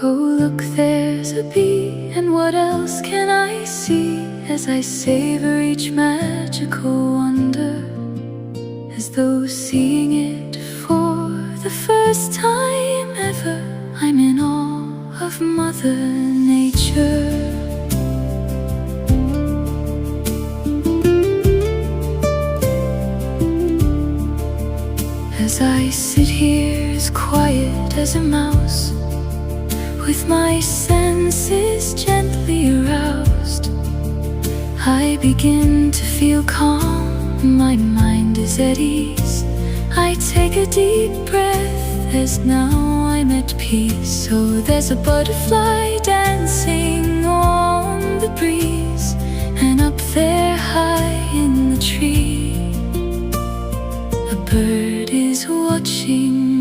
Oh, look, there's a bee, and what else can I see as I savor each magical wonder, as though seeing it for the first time ever. I'm in awe of Mother Nature. As I sit here as quiet as a mouse, with my senses gently aroused, I begin to feel calm, my mind is at ease. I take a deep breath as now I'm at peace. So there's a butterfly dancing on the breeze, and up there high in the tree, a bird is watching